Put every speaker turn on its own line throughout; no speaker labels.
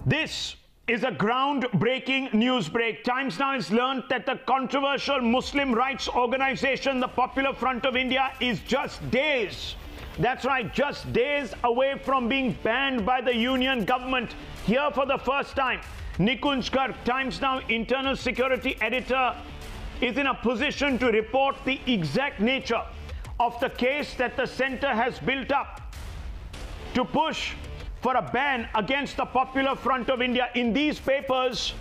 This is a groundbreaking news break. Times Now has learned that the controversial Muslim rights organization, the Popular Front of India, is just days, that's right, just days away from being banned by the union government. Here for the first time, Nikunj Garg, Times Now internal security editor, is in a position to report the exact nature of the case that the centre has built up to push for a ban against the Popular Front of India. In these papers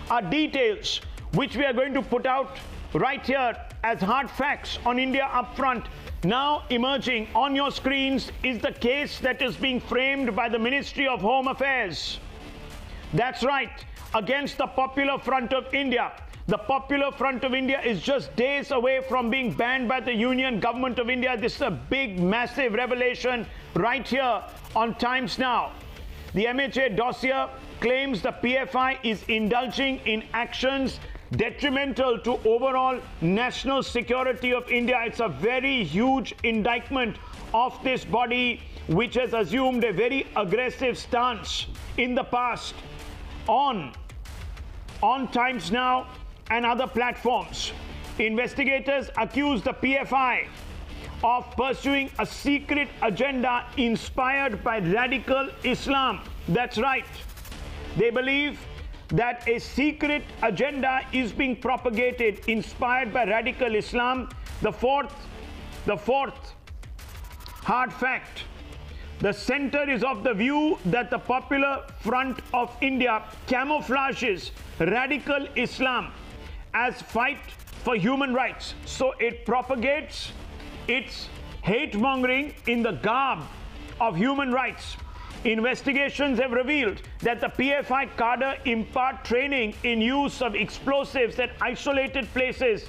are details which we are going to put out right here as hard facts on India Upfront. Now emerging on your screens is the case that is being framed by the Ministry of Home Affairs. That's right, against the Popular Front of India. The Popular Front of India is just days away from being banned by the Union Government of India. This is a big, massive revelation right here on Times Now. The MHA dossier claims the PFI is indulging in actions detrimental to overall national security of India. It's a very huge indictment of this body, which has assumed a very aggressive stance in the past on Times Now and other platforms. Investigators accuse the PFI of pursuing a secret agenda inspired by radical Islam. That's right. They believe that a secret agenda is being propagated inspired by radical Islam. The fourth hard fact. The centre is of the view that the Popular Front of India camouflages radical Islam as fight for human rights. So it propagates its hate-mongering in the garb of human rights. Investigations have revealed that the PFI cadre impart training in use of explosives at isolated places.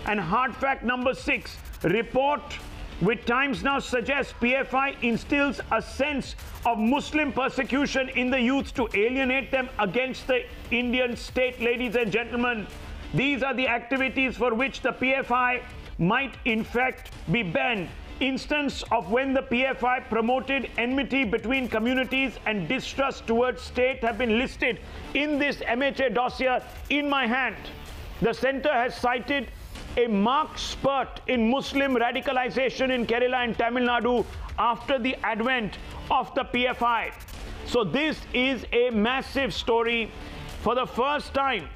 And hard fact number 6, report with Times Now suggests PFI instills a sense of Muslim persecution in the youth to alienate them against the Indian state. Ladies and gentlemen, these are the activities for which the PFI might in fact be banned. Instance of when the PFI promoted enmity between communities and distrust towards state have been listed in this MHA dossier in my hand. The centre has cited a marked spurt in Muslim radicalization in Kerala and Tamil Nadu after the advent of the PFI. So this is a massive story. For the first time,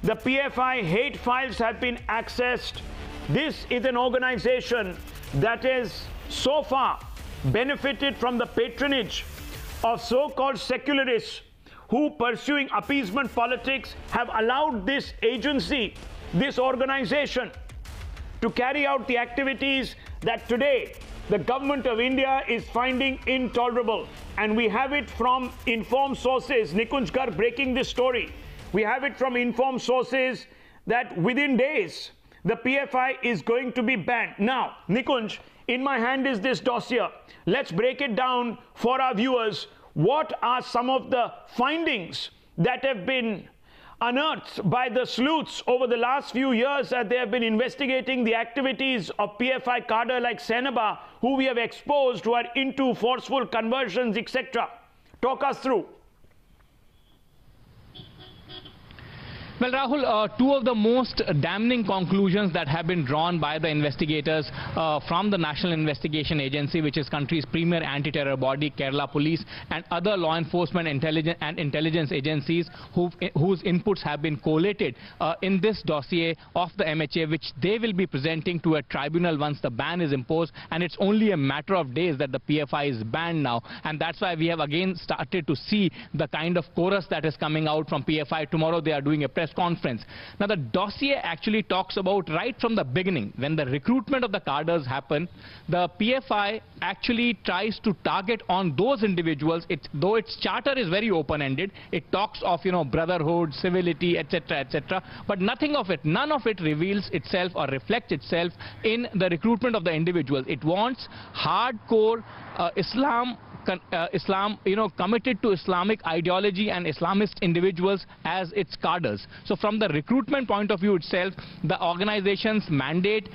the PFI hate files have been accessed. This is an organization that has so far benefited from the patronage of so-called secularists who, pursuing appeasement politics, have allowed this agency, this organization, to carry out the activities that today the government of India is finding intolerable. And we have it from informed sources, Nikunj Garg breaking this story. We have it from informed sources that within days, the PFI is going to be banned. Now, Nikunj, in my hand is this dossier. Let's break it down for our viewers. What are some of the findings that have been unearthed by the sleuths over the last few years that they have been investigating the activities of PFI cadre like Senaba, who we have exposed, who are into forceful conversions, etc.? Talk us through.
Well, Rahul, two of the most damning conclusions that have been drawn by the investigators from the National Investigation Agency, which is country's premier anti-terror body, Kerala Police, and other law enforcement intelligence agencies whose inputs have been collated in this dossier of the MHA, which they will be presenting to a tribunal once the ban is imposed. And it's only a matter of days that the PFI is banned now. And that's why we have again started to see the kind of chorus that is coming out from PFI. Tomorrow they are doing a press conference. Now, the dossier actually talks about right from the beginning, when the recruitment of the cadres happen, the PFI actually tries to target on those individuals. Though its charter is very open-ended, it talks of, brotherhood, civility, etc., etc., but none of it reveals itself or reflects itself in the recruitment of the individuals. It wants hardcore Islam Islam, committed to Islamic ideology and Islamist individuals as its cadres. So from the recruitment point of view itself, the organization's mandate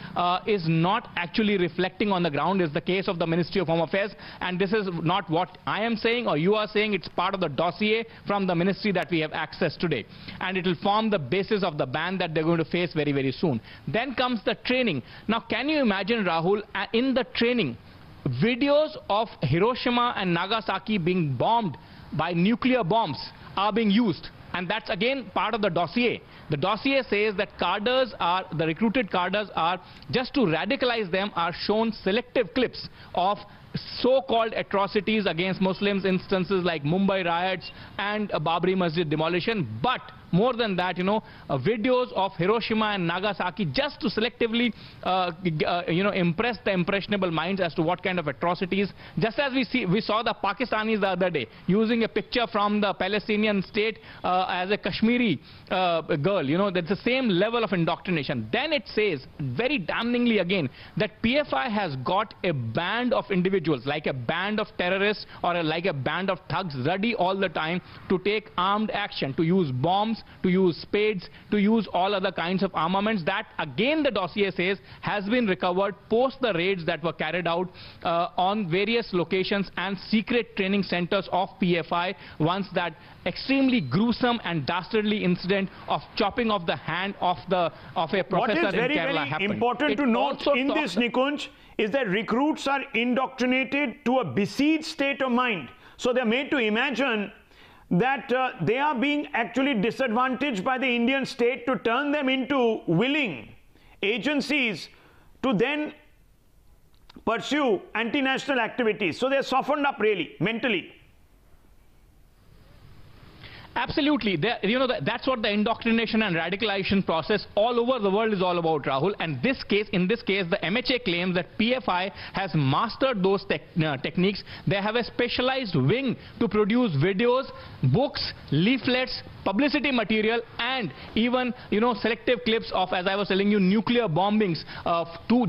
is not actually reflecting on the ground. Is the case of the Ministry of Home Affairs, and this is not what I am saying or you are saying. It's part of the dossier from the ministry that we have access today, and it will form the basis of the ban that they're going to face very, very soon. Then comes the training. Now, can you imagine, Rahul, in the training, videos of Hiroshima and Nagasaki being bombed by nuclear bombs are being used? And that's again part of the dossier. The dossier says that the recruited cadres are, just to radicalize them, are shown selective clips of so-called atrocities against Muslims, instances like Mumbai riots and Babri Masjid demolition. But more than that, videos of Hiroshima and Nagasaki, just to selectively, impress the impressionable minds as to what kind of atrocities. Just as we saw the Pakistanis the other day using a picture from the Palestinian state as a Kashmiri girl. That's the same level of indoctrination. Then it says, very damningly again, that PFI has got a band of individuals, like a band of terrorists or like a band of thugs, ready all the time to take armed action, to use bombs, to use spades, to use all other kinds of armaments. That, again, the dossier says, has been recovered post the raids that were carried out on various locations and secret training centers of PFI once that extremely gruesome and dastardly incident of chopping off the hand of a professor
what is very,
in Kerala
very
happened.
important to note in this, Nikunj, is that recruits are indoctrinated to a besieged state of mind. So they're made to imagine that they are being actually disadvantaged by the Indian state to turn them into willing agencies to then pursue anti-national activities. So they're softened up really, mentally.
Absolutely. That's what the indoctrination and radicalization process all over the world is all about, Rahul. And in this case, the MHA claims that PFI has mastered those techniques. They have a specialized wing to produce videos, books, leaflets, publicity material, and even selective clips of, as I was telling you, nuclear bombings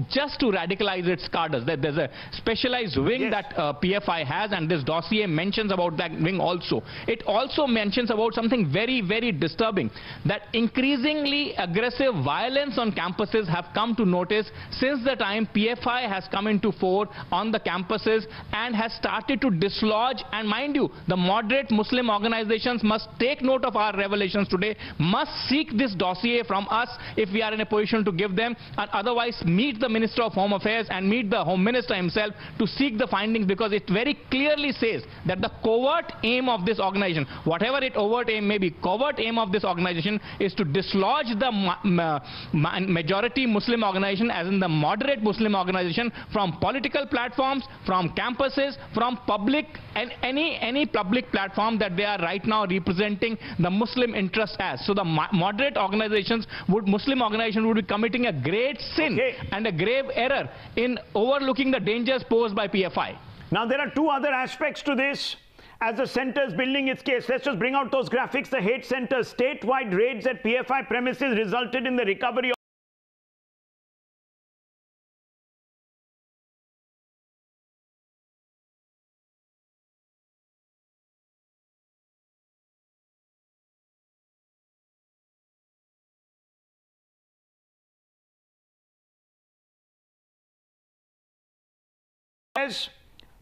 just to radicalize its cadres. There's a specialized wing that PFI has, and this dossier mentions about that wing also. It also mentions about something very, very disturbing, that increasingly aggressive violence on campuses have come to notice since the time PFI has come into fore on the campuses and has started to dislodge. And mind you, the moderate Muslim organizations must take note of our revelations today, must seek this dossier from us if we are in a position to give them, and otherwise meet the Minister of Home Affairs and meet the Home Minister himself to seek the findings, because it very clearly says that the covert aim of this organization, whatever its overt aim may be, covert aim of this organization is to dislodge the majority Muslim organization, as in the moderate Muslim organization, from political platforms, from campuses, from public and any public platform that they are right now representing the Muslim interest as. So the moderate organizations Muslim organization would be committing a great sin and a grave error in overlooking the dangers posed by PFI.
Now there are two other aspects to this. As the center is building its case, let's just bring out those graphics. The hate center statewide raids at PFI premises resulted in the recovery of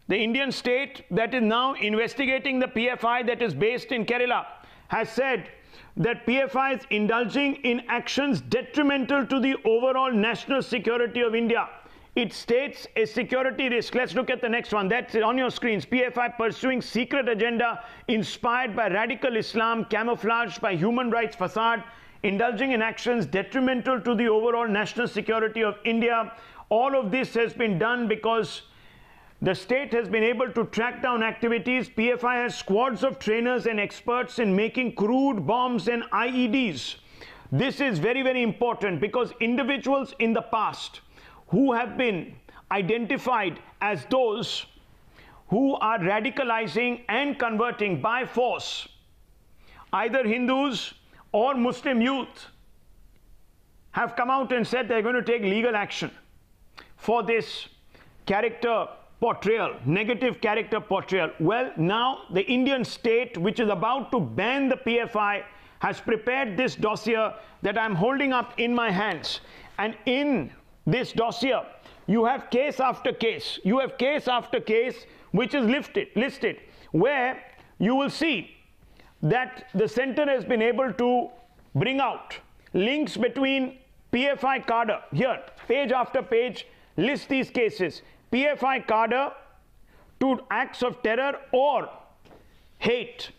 the Indian state that is now investigating the PFI that is based in Kerala has said that PFI is indulging in actions detrimental to the overall national security of India. It states a security risk. Let's look at the next one. That's on your screens. PFI pursuing secret agenda inspired by radical Islam, camouflaged by human rights facade, indulging in actions detrimental to the overall national security of India. All of this has been done because the state has been able to track down activities. PFI has squads of trainers and experts in making crude bombs and IEDs. This is very, very important because individuals in the past who have been identified as those who are radicalizing and converting by force either Hindus or Muslim youth have come out and said they're going to take legal action for this character portrayal, negative character portrayal. Well, now the Indian state, which is about to ban the PFI, has prepared this dossier that I'm holding up in my hands. And in this dossier, you have case after case. You have case after case which is listed, where you will see that the center has been able to bring out links between PFI cadre. Here, page after page, list these cases. PFI cadre to acts of terror or hate,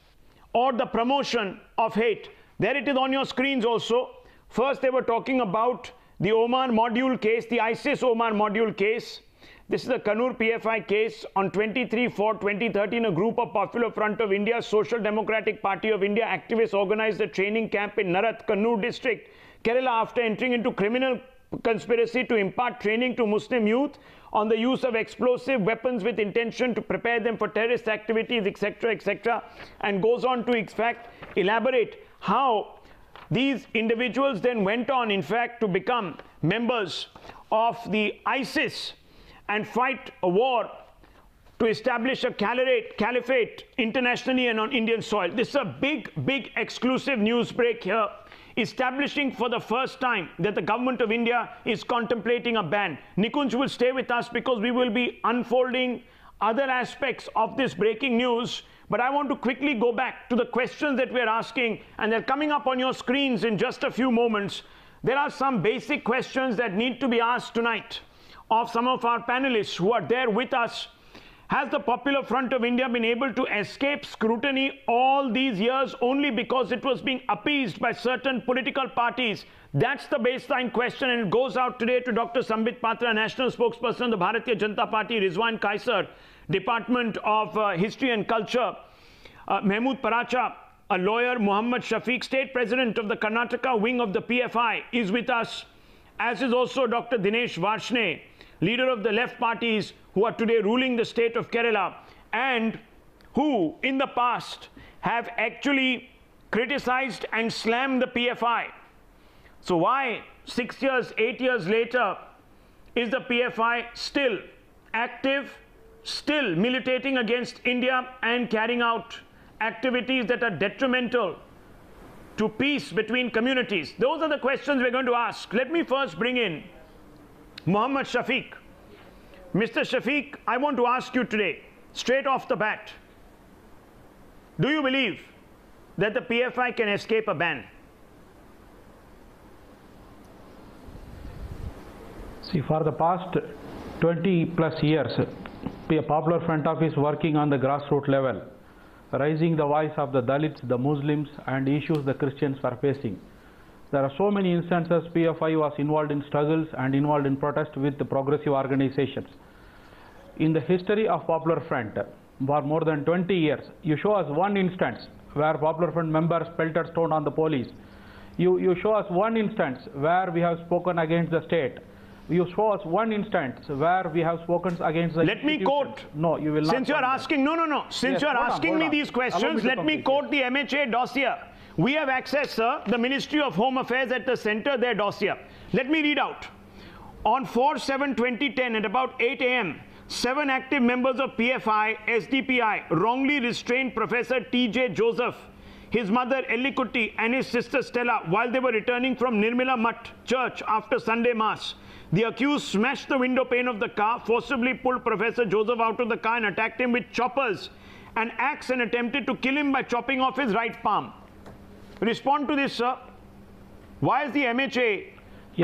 or the promotion of hate. There it is on your screens also. First, they were talking about the Oman module case, the ISIS Oman module case. This is the Kannur PFI case. On 23/4/2013, a group of Popular Front of India, Social Democratic Party of India activists organized a training camp in Narat, Kannur district, Kerala, after entering into criminal conspiracy to impart training to Muslim youth on the use of explosive weapons with intention to prepare them for terrorist activities, etc., etc., and goes on to, in fact, elaborate how these individuals then went on, in fact, to become members of the ISIS and fight a war to establish a caliphate internationally and on Indian soil. This is a big exclusive news break here, establishing for the first time that the government of India is contemplating a ban. Nikunj will stay with us because we will be unfolding other aspects of this breaking news. But I want to quickly go back to the questions that we're asking, and they're coming up on your screens in just a few moments. There are some basic questions that need to be asked tonight of some of our panelists who are there with us. Has the Popular Front of India been able to escape scrutiny all these years only because it was being appeased by certain political parties? That's the baseline question, and it goes out today to Dr. Sambit Patra, National Spokesperson of the Bharatiya Janata Party, Rizwan Kaisar, Department of History and Culture, Mahmood Paracha, a lawyer, Muhammad Shafiq, State President of the Karnataka wing of the PFI, is with us, as is also Dr. Dinesh Varshne, leader of the left parties who are today ruling the state of Kerala, and who in the past have actually criticized and slammed the PFI. So why 6 years, 8 years later is the PFI still active, still militating against India and carrying out activities that are detrimental to peace between communities? Those are the questions we're going to ask. Let me first bring in Muhammad Shafiq. Mr. Shafiq, I want to ask you today, straight off the bat, do you believe that the PFI can escape a ban?
See, for the past 20 plus years, the Popular Front of is working on the grassroots level, raising the voice of the Dalits, the Muslims, and issues the Christians are facing. There are so many instances PFI was involved in struggles and involved in protest with the progressive organizations. In the history of Popular Front, for more than 20 years, you show us one instance where Popular Front members pelted stone on the police. You show us one instance where we have spoken against the state. You show us one instance where we have spoken against the
Let me quote.
No, you will not.
Since you are asking, no. Since you are asking me these questions, let me quote the MHA dossier. We have access, sir, the Ministry of Home Affairs at the center, their dossier. Let me read out. On 4/7/2010 at about 8 a.m., 7 active members of PFI, SDPI, wrongly restrained Professor T.J. Joseph, his mother Ellikutti, and his sister Stella while they were returning from Nirmala Mutt Church after Sunday Mass. The accused smashed the window pane of the car, forcibly pulled Professor Joseph out of the car and attacked him with choppers and axe and attempted to kill him by chopping off his right palm. Respond to this, sir. Why is the MHA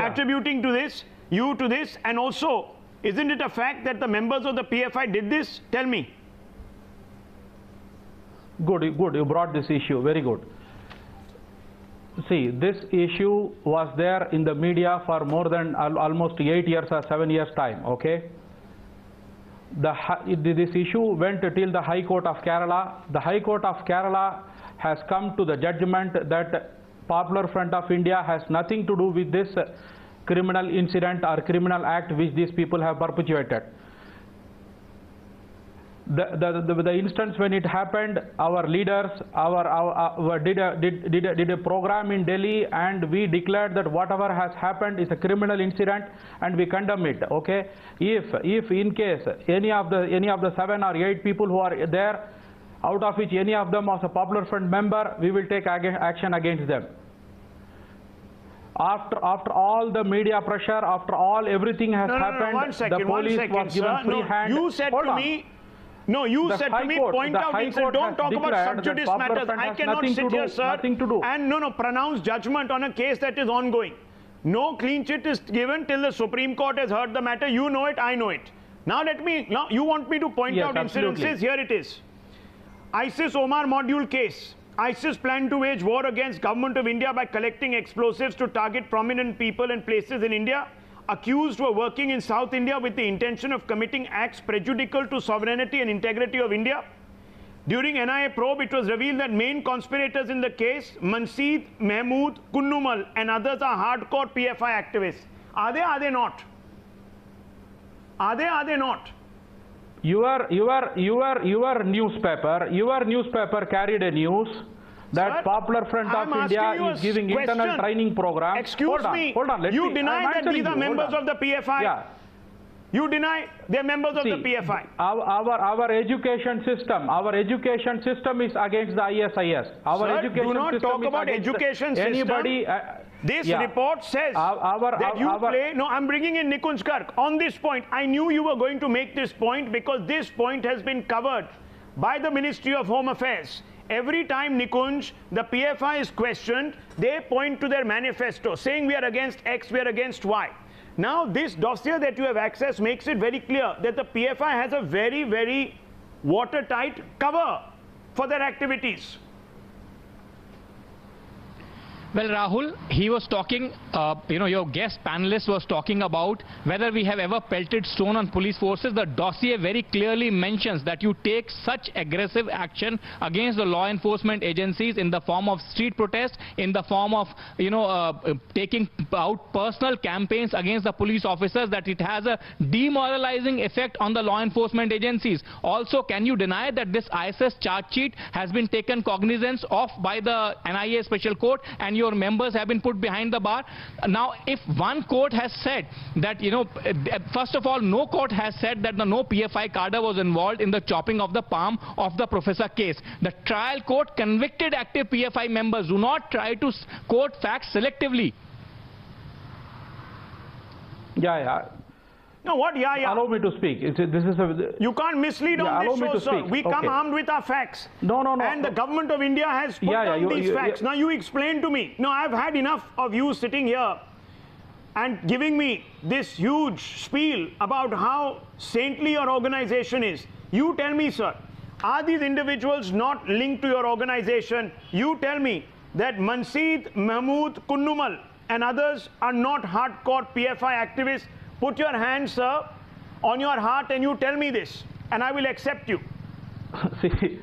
attributing to this, you to this, and also, isn't it a fact that the members of the PFI did this? Tell me.
Good, you brought this issue, very good. See, this issue was there in the media for more than almost 8 years or 7 years time, okay? This issue went till the High Court of Kerala. The High Court of Kerala has come to the judgment that Popular Front of India has nothing to do with this criminal incident or criminal act which these people have perpetuated. the instance when it happened, our leaders did a program in Delhi, and we declared that whatever has happened is a criminal incident, and we condemn it. Okay, if in case any of the 7 or 8 people who are there, out of which any of them was a Popular Front member, we will take action against them. After all the media pressure, after all everything has happened, the police was given free hand.
You said to me. No, you said to me, point out incident. Don't talk about sub judice matters. I cannot sit here, sir, and pronounce judgment on a case that is ongoing. No clean chit is given till the Supreme Court has heard the matter. You know it, I know it. Now you want me to point out incidences? Here it is. ISIS Omar module case. ISIS planned to wage war against Government of India by collecting explosives to target prominent people and places in India. Accused were working in South India with the intention of committing acts prejudicial to sovereignty and integrity of India. During NIA probe, it was revealed that main conspirators in the case, Manseed, Mahmood, Kunnumal and others are hardcore PFI activists. Are they? Are they not? Are they? Are they not?
Your newspaper carried a news that Sir, Popular Front of India is giving internal training program.
Excuse me. Hold on. You deny that these are members of the PFI? Yeah. You deny they're members of the PFI?
Our education system is against the ISIS.
Sir, do not talk about education system. Anybody. This report says that you play. No, I'm bringing in Nikunj Garg on this point. I knew you were going to make this point because this point has been covered by the Ministry of Home Affairs. Every time, Nikunj, the PFI is questioned, they point to their manifesto saying we are against X, we are against Y. Now, this dossier that you have access makes it very clear that the PFI has a very, very watertight cover for their activities.
Well, Rahul, he was talking, your guest panelist was talking about whether we have ever pelted stone on police forces. The dossier very clearly mentions that you take such aggressive action against the law enforcement agencies in the form of street protest, in the form of, taking out personal campaigns against the police officers, that it has a demoralizing effect on the law enforcement agencies. Also, can you deny that this ISS charge sheet has been taken cognizance of by the NIA Special Court and your members have been put behind the bar? Now, if one court has said that, first of all, no court has said that no PFI cadre was involved in the chopping of the palm of the professor case. The trial court convicted active PFI members. Do not try to quote facts selectively.
No, what?
Allow me to speak.
You can't mislead on this show, sir. We come armed with our facts.
No.
And the Government of India has put down these facts. Now, you explain to me. No, I've had enough of you sitting here and giving me this huge spiel about how saintly your organization is. You tell me, sir, are these individuals not linked to your organization? You tell me that Manseed, Mahmood, Kunnumal and others are not hardcore PFI activists. Put your hand, sir, on your heart and you tell me this, and I will accept you.
See,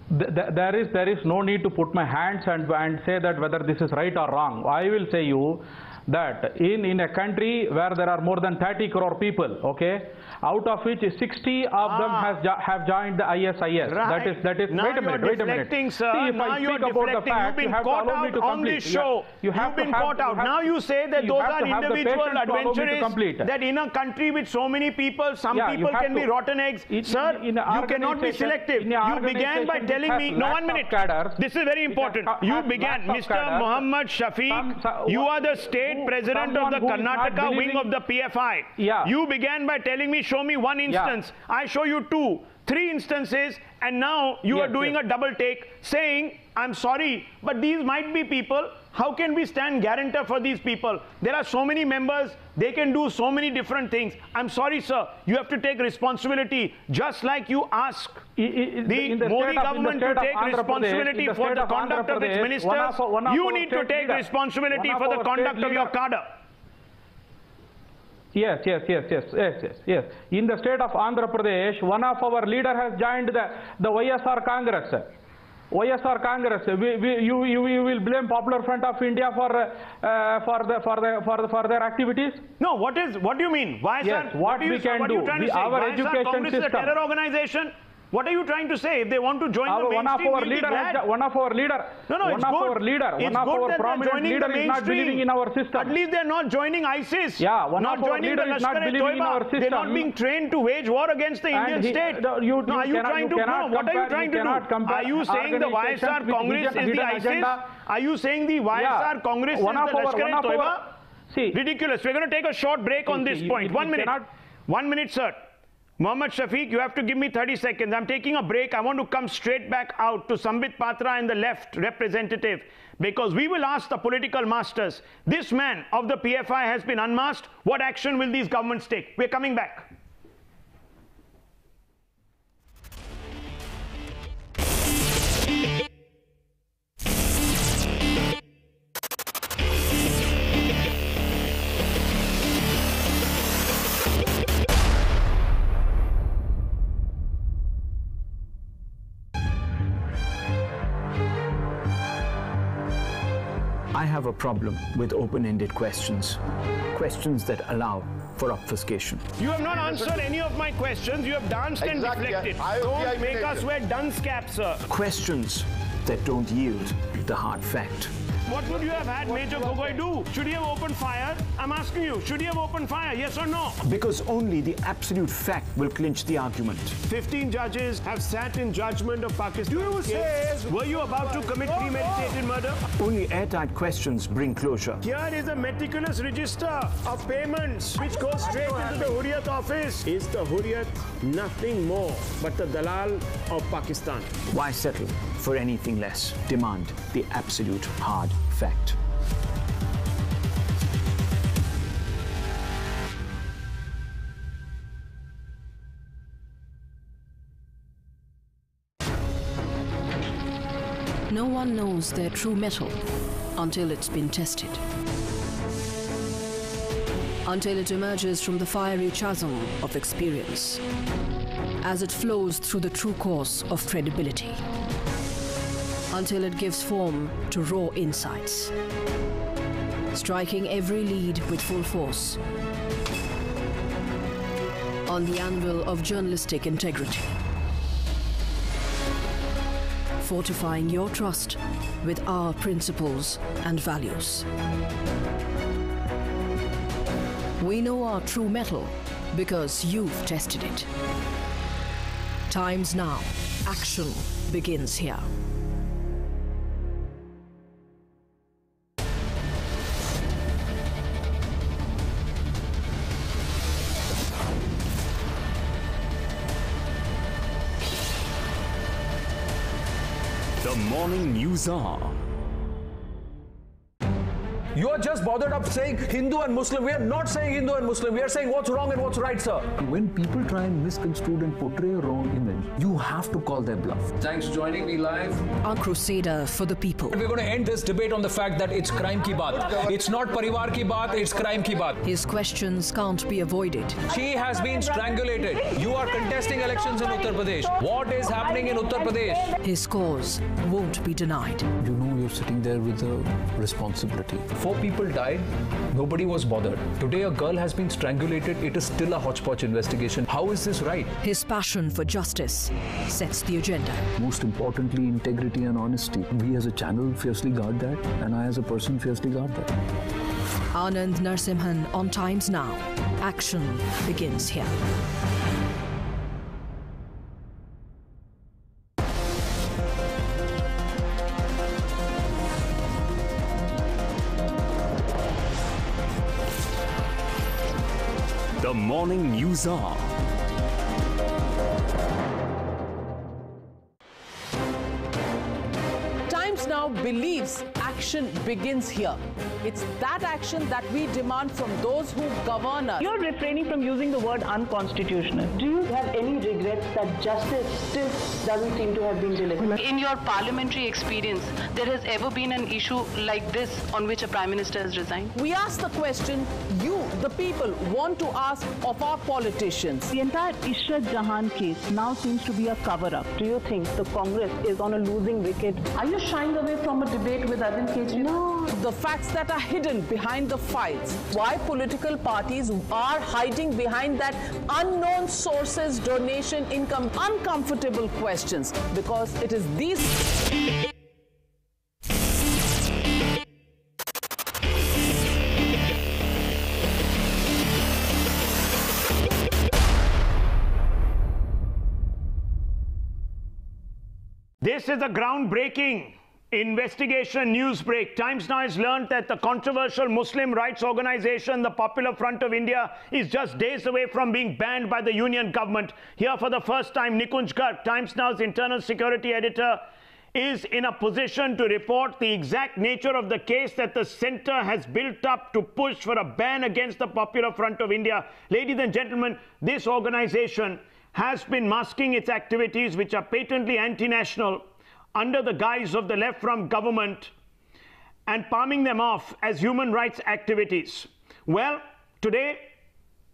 there is no need to put my hands and say that whether this is right or wrong. I will say you that in a country where there are more than 30 crore people, okay, out of which 60 of them have joined the ISIS.
Right.
That is.
Now
wait a minute.
Sir.
See, if
now
I
you're
speak about the fact,
you've been caught out on this show. You've been caught out. Now you say that those are individual adventures. That in a country with so many people, some people can be rotten eggs. Sir, you cannot be selective. You began by telling me. No, 1 minute. This is very important. You began, Mr. Muhammad Shafiq. You are the state president of the Karnataka wing of the PFI. You began by telling me, show me one instance. I show you 2, 3 instances, and now you are doing a double take, saying, I'm sorry, but these might be people. How can we stand guarantor for these people? There are so many members, they can do so many different things. I'm sorry, sir, you have to take responsibility, just like you ask the Modi government to take responsibility for the conduct of its ministers. You need to take responsibility for the conduct of your cadre.
Yes. In the state of Andhra Pradesh, one of our leader has joined the YSR Congress. You will blame Popular Front of India for their activities?
No. What do you mean? YSR?
Yes. What we can do? Our education
Congress
system.
Is a terror organization. What are you trying to say? If they want to join the mainstream,
one of our leader, prominent leader is not believing in our system.
At least they're not joining ISIS.
Yeah, one
not
of our
joining
leader
the
is not believing in our system.
They're not being trained to wage war against the Indian state.
What are you trying to do?
Are you saying the YSR Congress is the ISIS? Are you saying the YSR Congress is the Lashkar-e-Toiba?
See,
ridiculous. We're going to take a short break on this point. 1 minute. 1 minute, sir. Mohammad Shafiq, you have to give me 30 seconds. I'm taking a break. I want to come straight back out to Sambit Patra and the left representative, because we will ask the political masters. This man of the PFI has been unmasked. What action will these governments take? We're coming back.
I have a problem with open-ended questions. Questions that allow for obfuscation.
You have not answered any of my questions. You have danced and deflected. Don't make us wear dunce caps, sir.
Questions that don't yield the hard fact.
What would you have had Major Gogoi do? Should he have opened fire? I'm asking you, should he have opened fire? Yes or no?
Because only the absolute fact will clinch the argument.
15 judges have sat in judgment of Pakistan. Were you about to commit premeditated murder?
Only airtight questions bring closure.
Here is a meticulous register of payments which goes straight into the Hurriyat office. Is the Hurriyat nothing more but the Dalal of Pakistan?
Why settle for anything less? Demand the absolute hard fact.
No one knows their true metal until it's been tested. Until it emerges from the fiery chasm of experience, as it flows through the true course of credibility. Until it gives form to raw insights, striking every lead with full force on the anvil of journalistic integrity, fortifying your trust with our principles and values. We know our true metal because you've tested it. Time's now. Action begins here.
The morning news are.
You are just bothered up saying Hindu and Muslim. We are not saying Hindu and Muslim. We are saying what's wrong and what's right, sir.
When people try and misconstrue and portray a wrong image, you have to call their bluff.
Thanks for joining me live.
Our crusader for the people.
We're going to end this debate on the fact that it's crime ki baat. It's not parivar ki baat, it's crime ki baat.
His questions can't be avoided.
She has been strangulated. You are contesting elections in Uttar Pradesh. What is happening in Uttar Pradesh?
His cause won't be denied.
You know you're sitting there with a responsibility.
4 people died. Nobody was bothered. Today a girl has been strangulated. It is still a hodgepodge investigation. How is this right?
His passion for justice sets the agenda.
Most importantly, integrity and honesty. We as a channel fiercely guard that, and I as a person fiercely guard that.
Anand Narsimhan on Times Now. Action begins here.
The morning news are.
Times Now believes action begins here. It's that action that we demand from those who govern us.
You're refraining from using the word unconstitutional. Do you have any regrets that justice still doesn't seem to have been delivered?
In your parliamentary experience, there has ever been an issue like this on which a Prime Minister has resigned?
We ask the question you, the people, want to ask of our politicians.
The entire Ishrat Jahan case now seems to be a cover-up. Do you think the Congress is on a losing wicket? Are you shying away from a debate with Arvind Kejriwal?
No, the facts that are hidden behind the files. Why political parties are hiding behind that unknown sources, donation, income, uncomfortable questions, because it is these.
This is a groundbreaking investigation news break. Times Now has learned that the controversial Muslim rights organization, the Popular Front of India, is just days away from being banned by the union government. Here for the first time, Nikunj Garg, Times Now's internal security editor, is in a position to report the exact nature of the case that the centre has built up to push for a ban against the Popular Front of India. Ladies and gentlemen, this organization has been masking its activities, which are patently anti-national, under the guise of the left-from government, and palming them off as human rights activities. Well, today,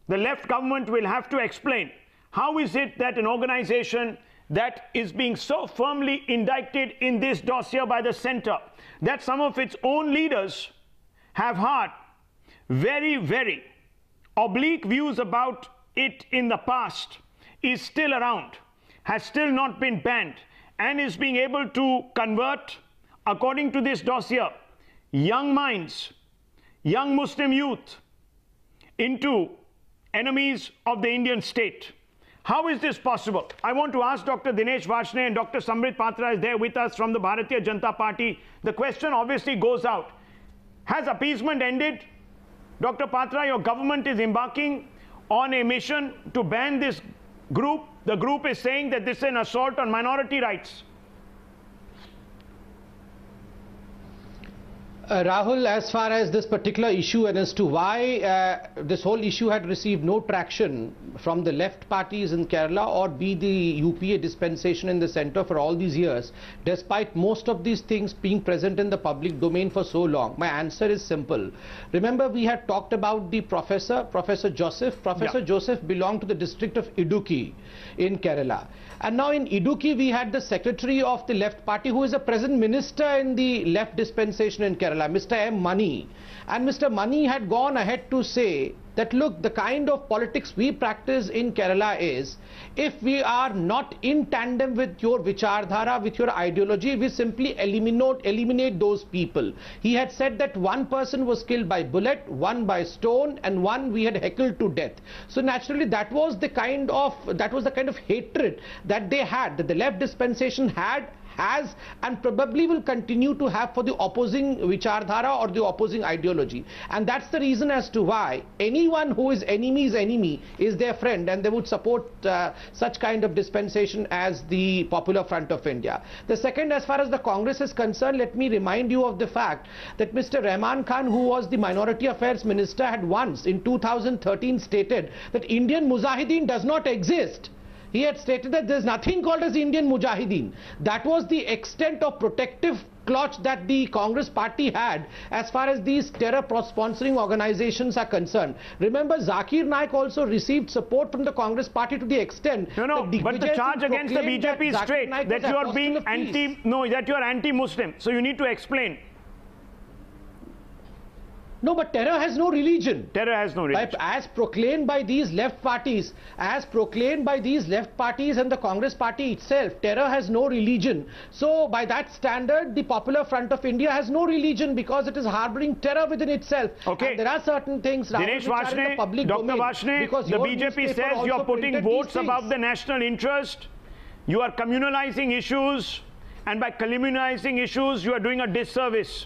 the left government will have to explain how is it that an organization that is being so firmly indicted in this dossier by the centre, that some of its own leaders have had very, very oblique views about it in the past, is still around, has still not been banned, and is being able to convert, according to this dossier, young minds, young Muslim youth, into enemies of the Indian state. How is this possible? I want to ask Dr. Dinesh Varshney, and Dr. Samrit Patra is there with us from the Bharatiya Janata Party. The question obviously goes out. Has appeasement ended? Dr. Patra, your government is embarking on a mission to ban this group. The group is saying that this is an assault on minority rights.
Rahul, as far as this particular issue and as to why this whole issue had received no traction from the left parties in Kerala or be the UPA dispensation in the centre for all these years, despite most of these things being present in the public domain for so long, my answer is simple. Remember, we had talked about the Professor Joseph. Professor Joseph belonged to the district of Idukki in Kerala. And now in Idukki, we had the secretary of the left party who is a present minister in the left dispensation in Kerala, Mr. M. Mani. And Mr. Mani had gone ahead to say that, look, the kind of politics we practice in Kerala is, if we are not in tandem with your vichardhara, with your ideology, we simply eliminate those people. He had said that one person was killed by bullet, one by stone, and one we had heckled to death. So naturally, that was the kind of hatred that they had, that the left dispensation has and probably will continue to have for the opposing vichardhara or the opposing ideology. And that's the reason as to why anyone who is enemy's enemy is their friend, and they would support such kind of dispensation as the Popular Front of India. The second, as far as the Congress is concerned, let me remind you of the fact that Mr. Rahman Khan, who was the Minority Affairs Minister, had once in 2013 stated that Indian Mujahideen does not exist. He had stated that there is nothing called as Indian Mujahideen. That was the extent of protective clutch that the Congress party had as far as these terror sponsoring organizations are concerned. Remember, Zakir Naik also received support from the Congress party to the extent.
No, but the charge against the BJP is straight, that you are being that you are anti-Muslim. So you need to explain.
No, but terror has no religion.
Terror has no religion.
As proclaimed by these left parties, and the Congress party itself, terror has no religion. So by that standard, the Popular Front of India has no religion because it is harboring terror within itself. Okay. And there are certain things,
Dinesh Varshney, Dr. Varshney, the BJP says you are putting votes above the national interest. You are communalizing issues, and by communalizing issues, you are doing a disservice.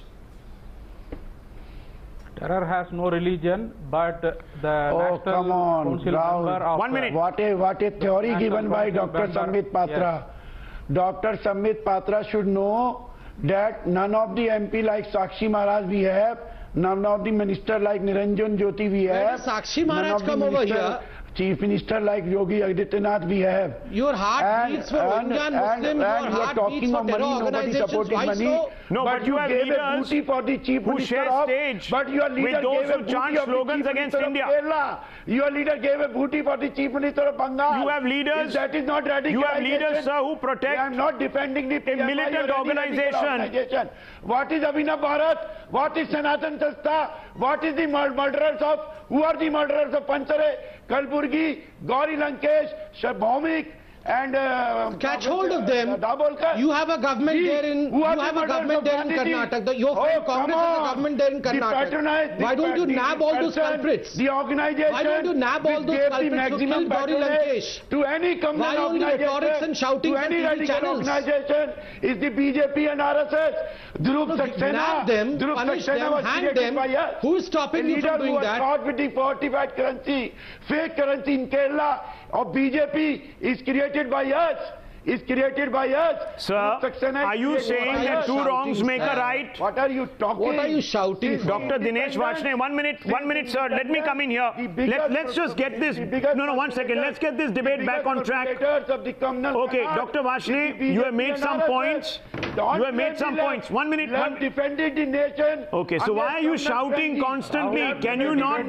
Terror has no religion, but the National
come on,
Council member of...
1 minute.
What a theory given by Dr. Samrit Patra. Yes. Dr. Samrit Patra should know that none of the MP like Sakshi Maharaj we have, none of the minister like Niranjan Jyoti we have.
Where does Sakshi Maharaj come over here?
Chief Minister like Yogi Adityanath we have.
Your heart beats for Indian Muslims, your heart beats for terror organizations. Why so?
No, but you have
gave
leaders
a booty for the chief
who
minister
share
of,
stage
but your leader
with those
gave a
who
booty
chant
of the
slogans
chief
against
minister
India.
Of Kerala. Your leader gave a booty for the chief minister of Bengal.
You have leaders.
That is not radicalization.
You have leaders, sir, who protect.
I am not defending the
a militant organization.
What is Abhinav Bharat? What is Sanatan Sastha? What is the murderers of? Who are the murderers of Panchare, Kalburgi, Gauri Lankesh, Bhaumik, and
catch hold of them. You have a government there in Karnataka. Your friend Congress has a government there in Karnataka. Why don't you nab all those culprits?
The organization.
Why don't you nab all those culprits who killed Gauri Lankesh?
To any communal
Why only rhetorics and shouting
to any
TV channels?
Organization is the BJP and RSS. Dhruv Saxena.
Nab them, punish them, hang them. Who is stopping you from doing that?
The leader who was caught with the fortified currency, fake currency in Kerala of BJP is created by us.
Sir, are you saying that two wrongs make a right?
What are you talking?
What are you shouting?
Dr. Dinesh Varshney, one minute, sir. Let me come in here. Let's just get this. No, 1 second. Let's get this debate back on track. Okay, Dr. Varshney, you have made some points. You have made some points. 1 minute.
Defended the nation.
Okay, so why are you shouting constantly? Can you not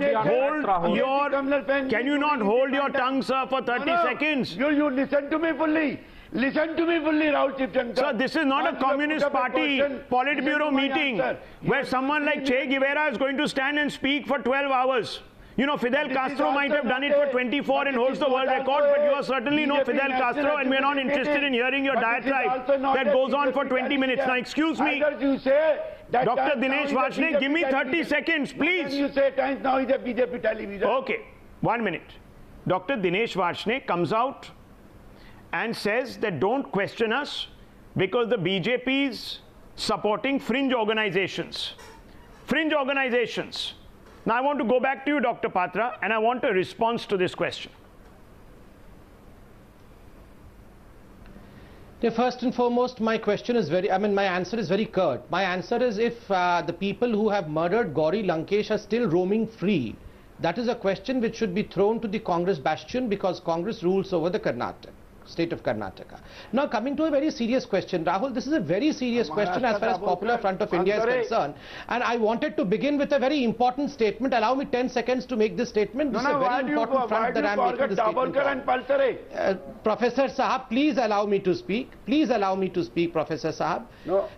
hold your tongue, sir, for 30 seconds?
You listen to me fully. Listen to me fully, Rahul Shivshankar.
Sir, this is not a Communist Party Politburo meeting where someone like Che Guevara is going to stand and speak for 12 hours. You know, Fidel Castro might have done it for 24 and holds the world record, but you are certainly no Fidel Castro, and we are not interested in hearing your diatribe that goes on for 20 minutes. Now, excuse me, Dr. Dinesh Varshney, give me 30 seconds, please.
You say Times Now is a BJP television.
Okay, 1 minute. Dr. Dinesh Varshney comes out and says that don't question us because the BJP is supporting fringe organizations. Fringe organizations. Now I want to go back to you, Dr. Patra, and I want a response to this question.
First and foremost, my answer is very curt. My answer is if the people who have murdered Gauri Lankesh are still roaming free, that is a question which should be thrown to the Congress bastion because Congress rules over the state of Karnataka. Now coming to a very serious question, Rahul, this is a very serious question as far as Popular Front of India is concerned, and I wanted to begin with a very important statement. Allow me 10 seconds to make this statement. This is a very important front that I am making this statement on. Professor Sahab, please allow me to speak. Please allow me to speak, Professor Sahab.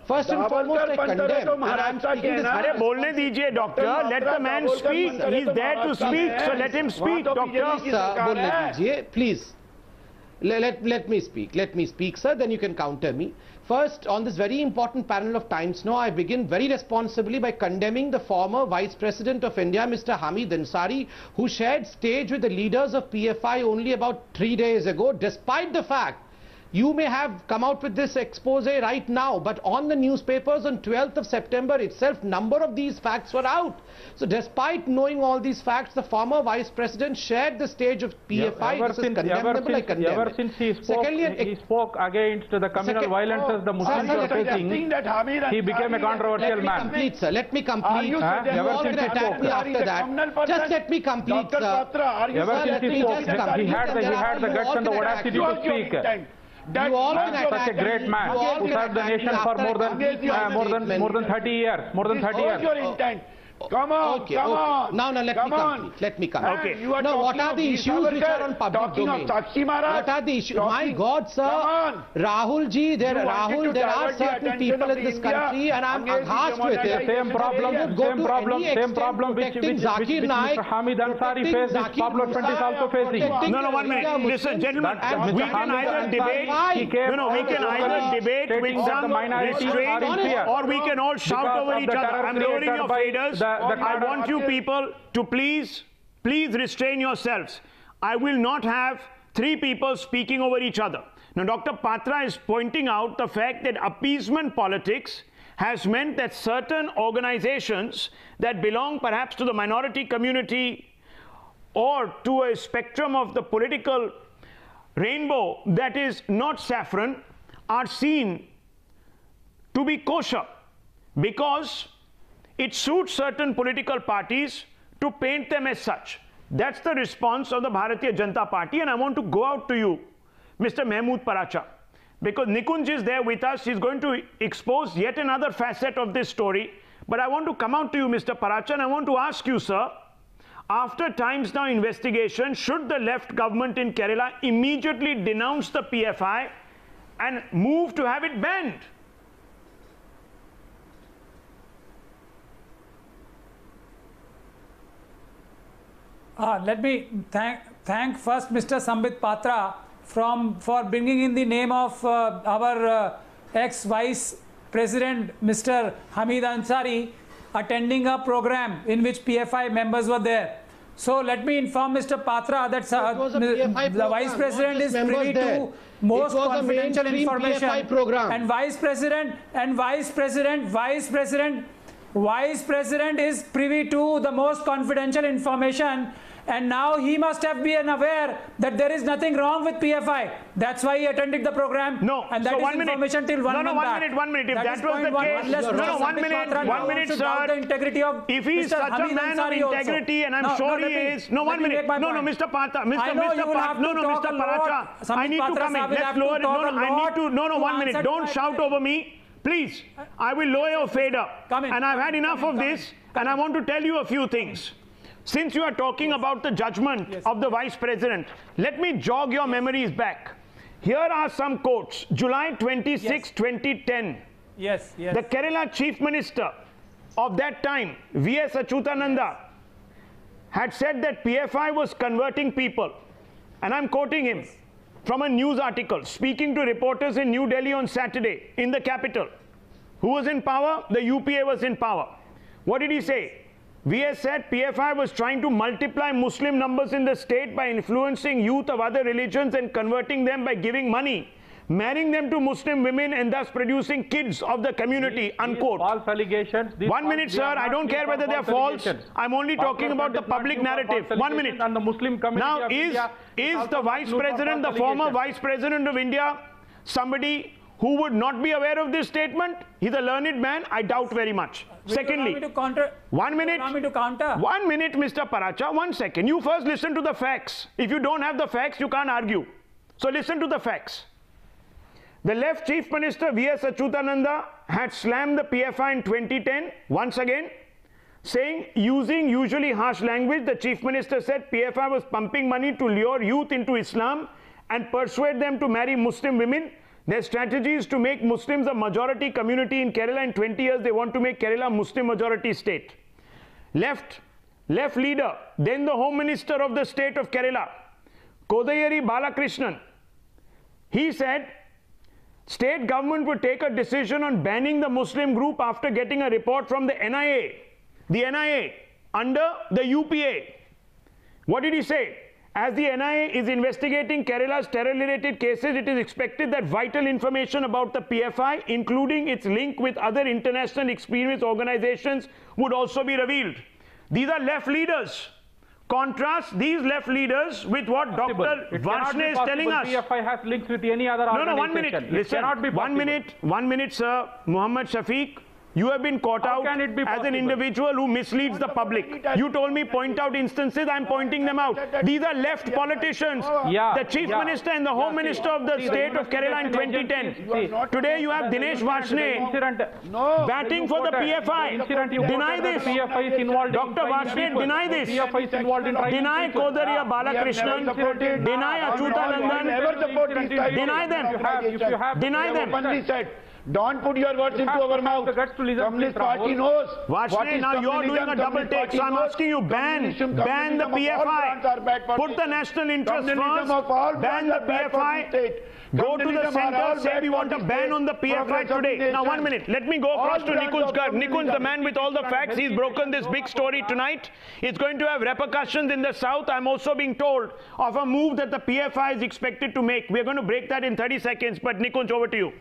First and foremost, I condemn, and I am speaking this.
Bolne dijiye, doctor. Let the man speak. He is there to speak, so let him speak, doctor.
Bolne dijiye, please. Let me speak, sir, then you can counter me. First, on this very important panel of Times Now, I begin very responsibly by condemning the former Vice President of India, Mr. Hamid Ansari, who shared stage with the leaders of PFI only about 3 days ago, despite the fact you may have come out with this expose right now, but on the newspapers on 12th of September itself, number of these facts were out. So despite knowing all these facts, the former Vice President shared the stage of PFI. This is condemnable, I condemn
ever since he spoke against the communal violences the Muslims are facing, he became a controversial man.
Let me complete. You all can attack me after that. Just let me complete, sir.
Ever since he spoke, he had the guts and the audacity to speak. Such a great man who served the nation for more than 30 years.
Your intent. Come on, come on.
Now let me complete.
Okay.
Now what are the issues which are on public domain? What are the issues? My God, sir. Rahul ji, there are certain people in this country and I am aghast with it.
Same problem which Mr. Hamid Ansari faced, this Popular Front is also facing.
No, 1 minute. Listen, gentlemen, we can either debate with some restraint or we can all shout over each other. I'm lowering your faders. I want you people to please restrain yourselves. I will not have 3 people speaking over each other. Now, Dr. Patra is pointing out the fact that appeasement politics has meant that certain organizations that belong perhaps to the minority community or to a spectrum of the political rainbow that is not saffron are seen to be kosher because it suits certain political parties to paint them as such. That's the response of the Bharatiya Janata Party, and I want to go out to you, Mr. Mahmood Paracha. because Nikunj is there with us. She's going to expose yet another facet of this story. But I want to come out to you, Mr. Paracha, and I want to ask you, sir, after Times Now investigation, should the left government in Kerala immediately denounce the PFI and move to have it banned?
Let me thank first Mr. Sambit Patra for bringing in the name of our ex-Vice President Mr. Hamid Ansari attending a program in which PFI members were there. So let me inform Mr. Patra that the Vice President is privy to most confidential information, and Vice President is privy to the most confidential information, and now he must have been aware that there is nothing wrong with PFI. That's why he attended the program.
No,
and that
so
is
1 minute.
information till 1 month back.
One minute. If that was the case, no, 1 minute, sir.
The integrity of
if he is such a man of integrity, and I'm sure he is. No, 1 minute. No, Mr. Patra, Mr. Paracha, I need to come in. Let's lower it. No, 1 minute. Don't shout over me. Please, I will lower your fader. And I've had enough of this, and I want to tell you a few things. Since you are talking about the judgment of the Vice President, let me jog your memories back. Here are some quotes. July 26, 2010.
Yes.
The Kerala Chief Minister of that time, V.S. Achyutananda, had said that PFI was converting people. And I'm quoting him from a news article, speaking to reporters in New Delhi on Saturday, in the capital. Who was in power? The UPA was in power. What did he say? VS said PFI was trying to multiply Muslim numbers in the state by influencing youth of other religions and converting them by giving money, marrying them to Muslim women, and thus producing kids of the community, unquote.
False allegations.
1 minute, sir. I don't care whether they are false. I'm only talking about the public narrative. 1 minute.
And the Muslim community
now, is the Vice President, the former Vice President of India, somebody who would not be aware of this statement? He's a learned man. I doubt very much. Secondly, 1 minute. 1 minute, Mr. Paracha. 1 second. You first listen to the facts. If you don't have the facts, you can't argue. So listen to the facts. The left Chief Minister V.S. Achyutananda had slammed the PFI in 2010, once again, saying, using usually harsh language, the Chief Minister said PFI was pumping money to lure youth into Islam and persuade them to marry Muslim women. Their strategy is to make Muslims a majority community in Kerala. In 20 years, they want to make Kerala a Muslim majority state. Left leader, then the Home Minister of the state of Kerala, Kodayeri Balakrishnan, he said, state government would take a decision on banning the Muslim group after getting a report from the NIA. The NIA under the UPA. What did he say? As the NIA is investigating Kerala's terror-related cases, it is expected that vital information about the PFI, including its link with other international extremist organizations, would also be revealed. These are left leaders. Contrast these left leaders with what Dr. Varshney is telling us.
PFI has links with any other organization.
No, 1 minute. Listen, 1 minute, sir. Muhammad Shafiq, you have been caught out as an individual who misleads the public. You told me point out instances, I'm pointing them out. These are left politicians. The Chief Minister and the Home Minister of the state of Kerala in 2010. Today you have Dinesh Varshney batting for the PFI. Deny this. Dr. Varshney, deny this. Deny Kodariya Balakrishnan. Deny Achyutanandan. Deny them. Deny them.
Don't put your words into our mouth. Communist Party knows.
Varshney, now you're doing a double take. So I'm asking you, ban the PFI. Put the national interest first. Ban the PFI. Go to the center, say we want a ban on the PFI today. Now 1 minute. Let me go across to Nikunj Garg. Nikunj, the man with all the facts. He's broken this big story tonight. It's going to have repercussions in the south. I'm also being told of a move that the PFI is expected to make. We're going to break that in 30 seconds. But Nikunj, over to you.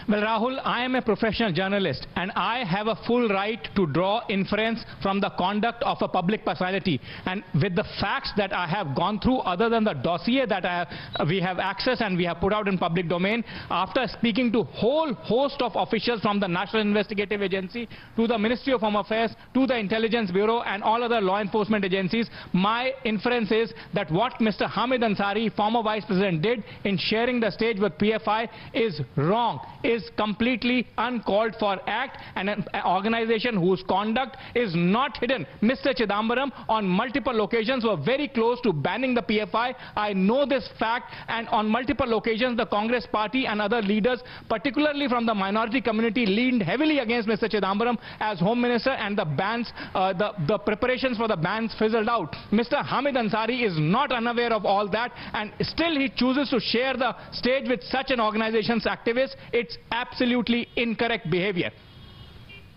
Well, Rahul, I am a professional journalist and I have a full right to draw inference from the conduct of a public personality. And with the facts that I have gone through, other than the dossier that we have access and we have put out in public domain, after speaking to whole host of officials from the National Investigative Agency, to the Ministry of Home Affairs, to the Intelligence Bureau and all other law enforcement agencies, my inference is that what Mr. Hamid Ansari, former Vice President, did in sharing the stage with PFI is wrong, is completely uncalled for act, and an organization whose conduct is not hidden. Mr. Chidambaram on multiple occasions were very close to banning the PFI. I know this fact, and on multiple occasions the Congress party and other leaders, particularly from the minority community, leaned heavily against Mr. Chidambaram as Home Minister, and the bans, the preparations for the bans fizzled out. Mr. Hamid Ansari is not unaware of all that, and still he chooses to share the stage with such an organization's activists. It's absolutely incorrect behavior.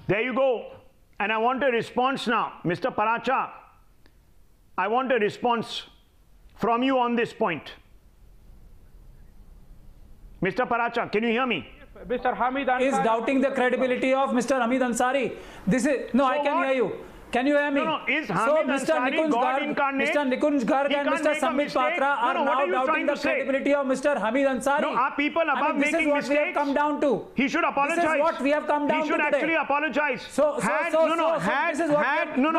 There you go. And I want a response now. Mr. Paracha, I want a response from you on this point. Mr. Paracha, can you hear me?
Mr. Hamid Ansari is doubting the credibility of Mr. Hamid Ansari. This is no, so I can hear you. Can you hear me?
No, is Hamid Ansari God incarnate?
Mr. Nikunj Garg and Mr. Sambit Patra are now doubting the credibility of Mr. Hamid Ansari.
No, are people above making mistakes?
This is what we have come down to.
He should apologize.
This is what we have come down to
today. He should actually apologize.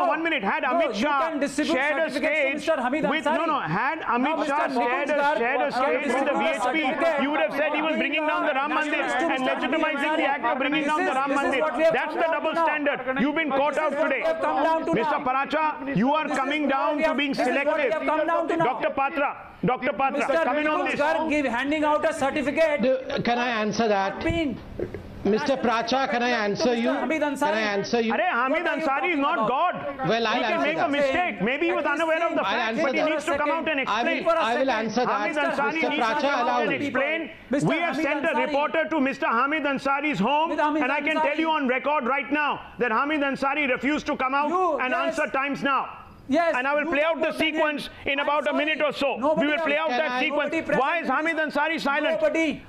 One minute. Had Amit Shah shared a stage with, had Amit Shah shared a stage with the VHP, you would have said he was bringing down the Ram Mandir and legitimizing the act of bringing down the Ram Mandir. That's the double standard. You've been caught out today. Mr. Paracha, you are coming down to being selective. Dr. Patra, come in on this.
Mr. handing out a certificate.
Can I answer that? Mr. Pracha, can I answer you? Can I answer you?
Hamid Ansari is not God.
Well,
he can make a mistake. Maybe he was unaware of the fact, but he needs to come out and explain.
I will answer that.
Hamid Ansari needs to come out and explain. We have sent a reporter to Mr. Hamid Ansari's home, and I can tell you on record right now that Hamid Ansari refused to come out and answer Times Now.
Yes,
and I will play out the sequence in about a minute or so. We will play out that sequence. Why is Hamid Ansari silent?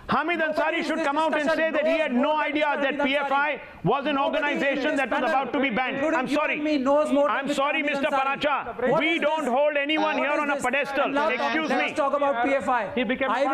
Hamid Ansari should come out and say that he had no idea that PFI was an organization that was about to be banned. I'm sorry. I'm sorry, Mr. Paracha. We don't hold anyone here on a pedestal. Excuse me.
Let's talk about PFI. I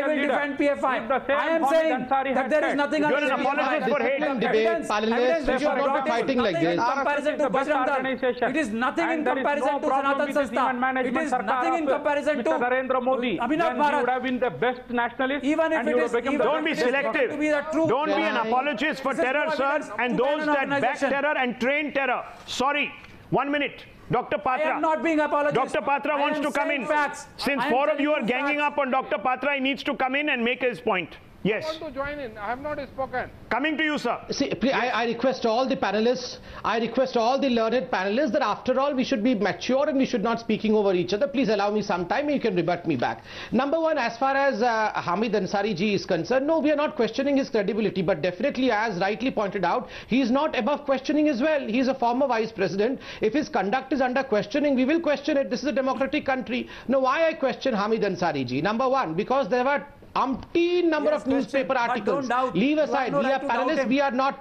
will defend PFI. I am saying that there is nothing.
You're an apologist for hate.
Evidence which are not fighting like this.
In comparison to Bajrang Dal, it is nothing in comparison to Sanatan Sanstha. It is nothing in comparison to
Narendra Modi.
Abhinav Bharat.
He would have been the best nationalist.
Even if it is,
don't be selective. Don't be an apologist for terror, sir, and those that back terror and train terror. Sorry. 1 minute. Dr. Patra.
I am not being apologist.
Dr. Patra wants to come in.
Facts.
Since 4 of you are ganging up on Dr. Patra, he needs to come in and make his point. Yes.
I want to join in. I have not spoken.
Coming to you, sir.
See, please, I request all the panelists, I request all the learned panelists that after all we should be mature and we should not speaking over each other. Please allow me some time and you can rebut me back. Number one, as far as Hamid Ansari ji is concerned, no, we are not questioning his credibility, but definitely, as rightly pointed out, he is not above questioning as well. He is a former vice president. If his conduct is under questioning, we will question it. This is a democratic country. Now, why I question Hamid Ansari ji? Number one, because there were umpteen number of newspaper articles. Leave aside, we are panelists,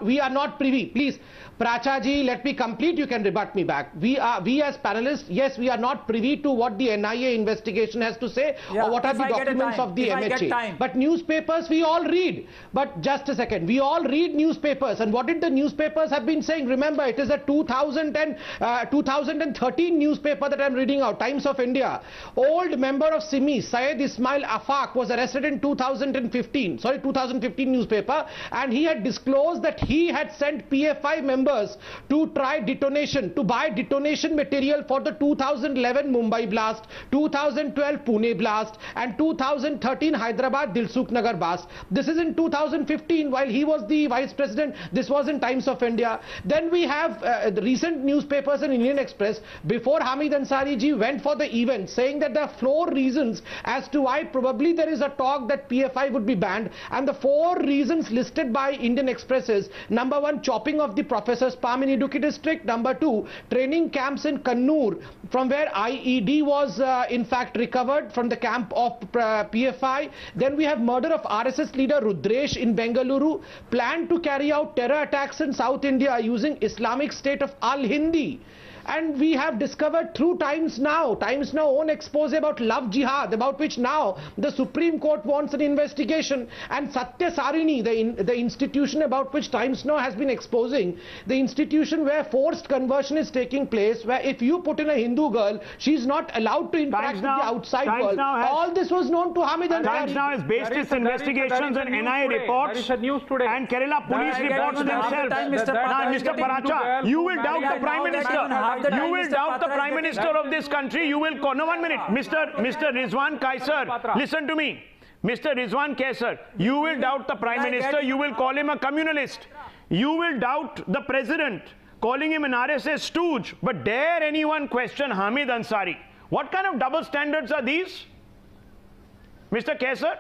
we are not privy. Please, Pracha ji, let me complete, you can rebut me back. We as panelists, yes, we are not privy to what the NIA investigation has to say or what are the documents of the MHA. But newspapers we all read. But just a second, we all read newspapers, and what did the newspapers have been saying? Remember, it is a 2013 newspaper that I am reading out, Times of India. Old member of Simi, Syed Ismail Afaq, was arrested in 2015 newspaper, and he had disclosed that he had sent PFI members to try detonation, to buy detonation material for the 2011 Mumbai blast, 2012 Pune blast, and 2013 Hyderabad Dilsukh Nagar blast. This is in 2015 while he was the vice president. This was in Times of India. Then we have the recent newspapers in Indian Express before Hamid Ansari ji went for the event, saying that there are 4 reasons as to why probably there is a talk that that PFI would be banned, and the 4 reasons listed by Indian Express is: number 1, chopping of the professors' palm in Idukki district; number 2, training camps in Kannur, from where IED was in fact recovered from the camp of PFI. Then we have murder of RSS leader Rudresh in Bengaluru, plan to carry out terror attacks in South India using Islamic State of Al-Hindi. And we have discovered through Times Now own expose about love jihad, about which now the Supreme Court wants an investigation. And Satya Sarini, the institution about which Times Now has been exposing, the institution where forced conversion is taking place, where if you put in a Hindu girl, she's not allowed to interact with the outside world. All this was known to Hamid Ansari.
Times Now has based its investigations on NIA reports and Kerala police reports themselves. Now, Mr. Paracha, you will doubt the Prime Minister. You will doubt the Prime Minister of this country. You will... No, 1 minute. Mr. Rizwan Kaisar, listen to me. Mr. Rizwan Kaisar, you will doubt the Prime Minister. You will call him a communalist. You will doubt the President, calling him an RSS stooge. But dare anyone question Hamid Ansari? What kind of double standards are these? Mr. Kaisar?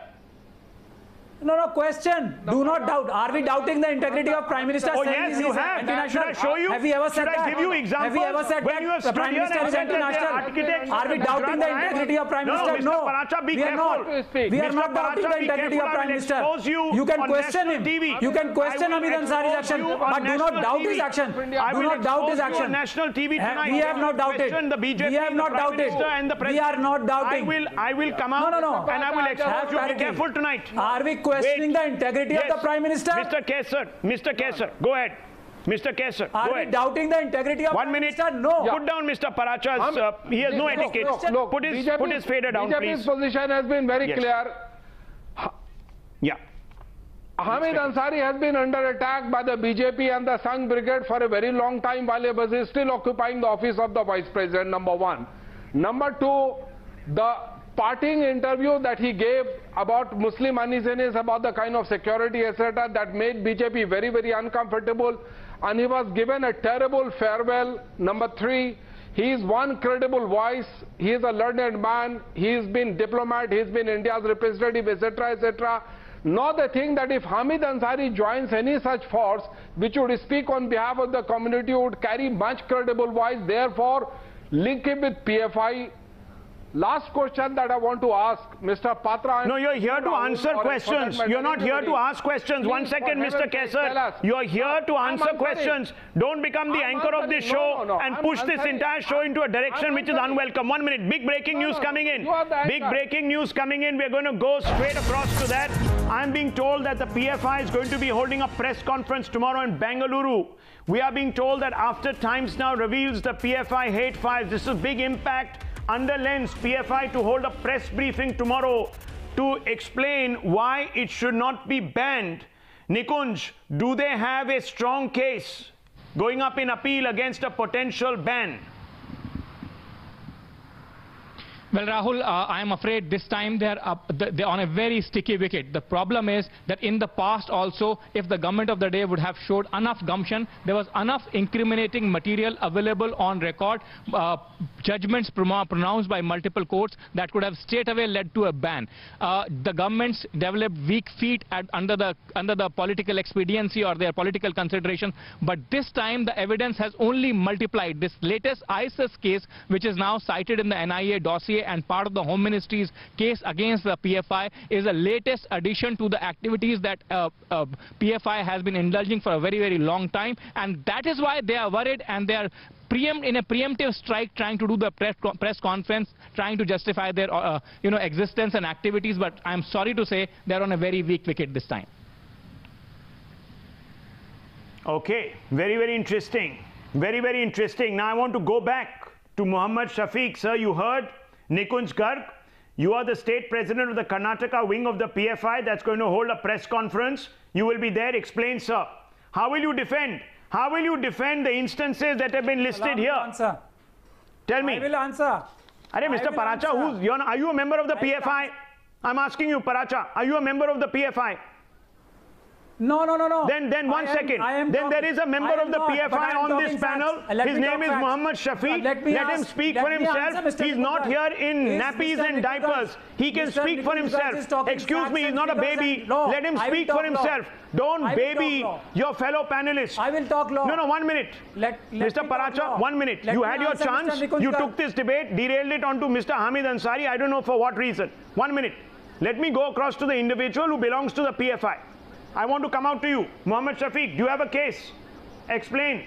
No, question. Do not doubt. Are we doubting the integrity of Prime Minister?
Oh yes, you have. Should I show you?
Have you ever said that?
Should I give you examples?
Have you ever said
when you have
that the Prime Minister is international? Are we doubting the integrity of Prime Minister?
No, Mr. Paracha, be careful.
We are not doubting the integrity of Prime Minister. You can question him. You can question Hamid Ansari's action, but do not doubt his action. Do not doubt his action.
National TV tonight.
We have not doubted. We have not doubted. We are not doubting.
I will come out and I will expose you. Be careful tonight.
Are we questioning the integrity of the Prime Minister?
Mr. Kaisar, go ahead. Mr. Kaisar, go ahead.
Are we doubting the integrity of
1 minute.
Prime Minister? No.
Put down Mr. Paracha's, he has no etiquette.
Look,
put his fader down, please.
BJP's position has been very clear.
Yeah.
Hamid Ansari has been under attack by the BJP and the Sangh Brigade for a very long time, while he is still occupying the office of the Vice President, number 1. Number 2, the parting interview that he gave about Muslim uneasiness, about the kind of security, etc., that made BJP very, very uncomfortable, and he was given a terrible farewell. Number 3, he is one credible voice, he is a learned man, he has been diplomat, he has been India's representative, etc., etc. Now they think that if Hamid Ansari joins any such force which would speak on behalf of the community, would carry much credible voice, therefore link him with PFI. Last question that I want to ask, Mr. Patra...
No, you're here to answer questions. You're not here to ask questions. 1 second, Mr. Kaisar. You're here to answer questions. Don't become the anchor of this show and push this entire show into a direction which is unwelcome. 1 minute. Big breaking news coming in. Big breaking news coming in. We're going to go straight across to that. I'm being told that the PFI is going to be holding a press conference tomorrow in Bengaluru. We are being told that after Times Now reveals the PFI hate files, this is big impact. Under lens, PFI to hold a press briefing tomorrow to explain why it should not be banned. Nikunj, do they have a strong case going up in appeal against a potential ban?
Well, Rahul, I am afraid this time they're on a very sticky wicket. The problem is that in the past also, if the government of the day would have showed enough gumption, there was enough incriminating material available on record, judgments pronounced by multiple courts that could have straight away led to a ban. The governments developed weak feet under the political expediency or their political consideration, but this time the evidence has only multiplied. This latest ISIS case, which is now cited in the NIA dossier and part of the Home Ministry's case against the PFI, is the latest addition to the activities that PFI has been indulging for a very, very long time, and that is why they are worried and they are in a preemptive strike trying to do the press conference, trying to justify their existence and activities, but I'm sorry to say they're on a very weak wicket this time.
Okay, very, very interesting. Very, very interesting. Now I want to go back to Muhammad Shafiq. Sir, you heard Nikunj Garg. You are the state president of the Karnataka wing of the PFI that's going to hold a press conference. You will be there. Explain, sir. How will you defend? How will you defend the instances that have been listed here?
Answer.
Tell me.
I will answer.
Mr. Paracha, are you a member of the PFI? I'm asking you, Paracha, are you a member of the PFI?
No.
Then one second. Then there is a member of the PFI on this panel. His name is Muhammad Shafiq. Let him speak for himself. He's not here in nappies and diapers. He can speak for himself. Excuse me, he's not a baby. Let him speak for himself. Don't baby your fellow panelists.
I will talk law.
No, 1 minute. Mr. Paracha, 1 minute. You had your chance. You took this debate, derailed it onto Mr. Hamid Ansari. I don't know for what reason. 1 minute. Let me go across to the individual who belongs to the PFI. I want to come out to you. Muhammad Shafiq, do you have a case? Explain.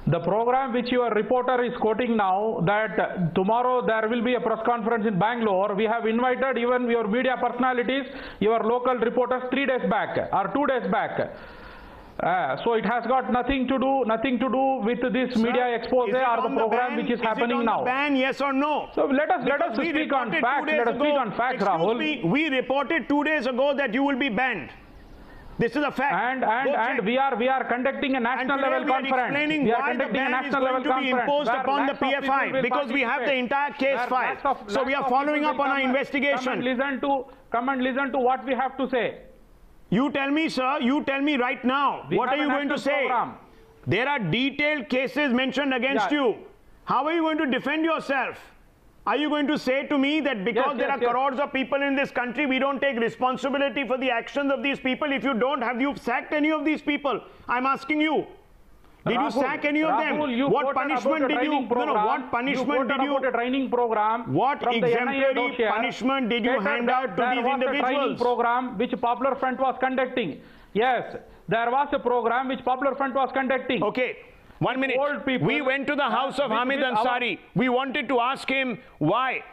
The program which your reporter is quoting now, that tomorrow there will be a press conference in Bangalore. We have invited even your media personalities, your local reporters 3 days back or 2 days back. So it has got nothing to do with this media expose or the program which is happening now.
Ban, yes or no?
So let us speak on facts. Let us speak on facts, Rahul.
We reported 2 days ago that you will be banned. This is a fact.
And we are conducting a national level conference.
We are conducting a national level conference. Be imposed upon the PFI because we have the entire case file. So we are following up on our investigation.
Come and listen to what we have to say.
You tell me, sir. You tell me right now. What are you going to say? There are detailed cases mentioned against you. How are you going to defend yourself? Are you going to say to me that because there are crores of people in this country, we don't take responsibility for the actions of these people? If you don't, have you sacked any of these people? I'm asking you. Did you sack any of them? What punishment did you? What punishment did you?
A training program.
What exemplary punishment did you hand out to these individuals?
A training program which Popular Front was conducting. Yes, there was a program which Popular Front was conducting.
Okay. 1 minute. We went to the house of Hamid Ansari. We wanted to ask him why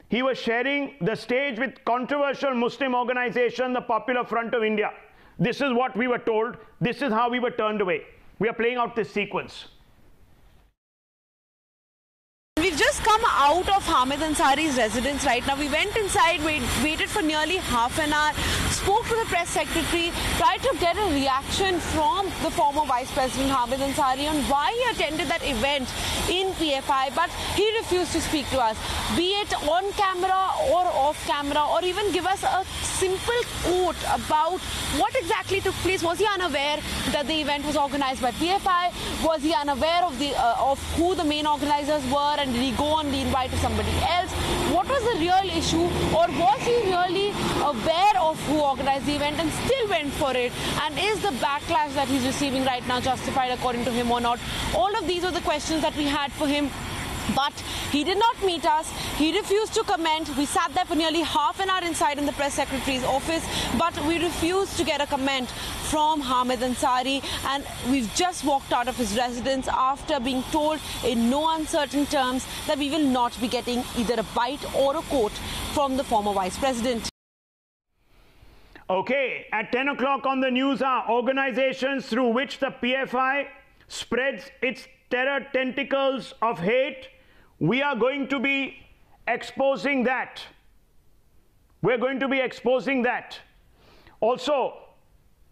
he was sharing the stage with controversial Muslim organization, the Popular Front of India. This is what we were told. This is how we were turned away. We are playing out this sequence.
We've just come out of Hamid Ansari's residence right now. We went inside, waited for nearly half an hour, spoke to the press secretary, tried to get a reaction from the former Vice President Hamid Ansari on why he attended that event in PFI, but he refused to speak to us, be it on camera or off camera, or even give us a simple quote about what exactly took place. Was he unaware that the event was organized by PFI? Was he unaware of who the main organizers were, and did he go on the invite to somebody else? What was the real issue, or was he really aware of who organized the event and still went for it? And is the backlash that he's receiving right now justified according to him or not? All of these are the questions that we had for him. But he did not meet us. He refused to comment. We sat there for nearly half an hour inside in the press secretary's office, but we refused to get a comment from Hamid Ansari, and we've just walked out of his residence after being told in no uncertain terms that we will not be getting either a bite or a quote from the former Vice President.
Okay, at 10 o'clock on the news are organizations through which the PFI spreads its terror tentacles of hate. We are going to be exposing that. We're going to be exposing that. Also,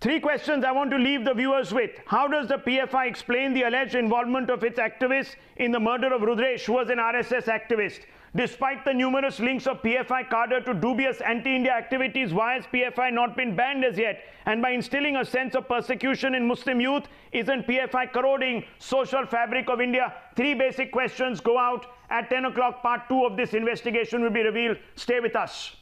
3 questions I want to leave the viewers with. How does the PFI explain the alleged involvement of its activists in the murder of Rudresh, who was an RSS activist? Despite the numerous links of PFI cadre to dubious anti-India activities, why has PFI not been banned as yet? And by instilling a sense of persecution in Muslim youth, isn't PFI corroding social fabric of India? 3 basic questions go out. At 10 o'clock, part 2 of this investigation will be revealed. Stay with us.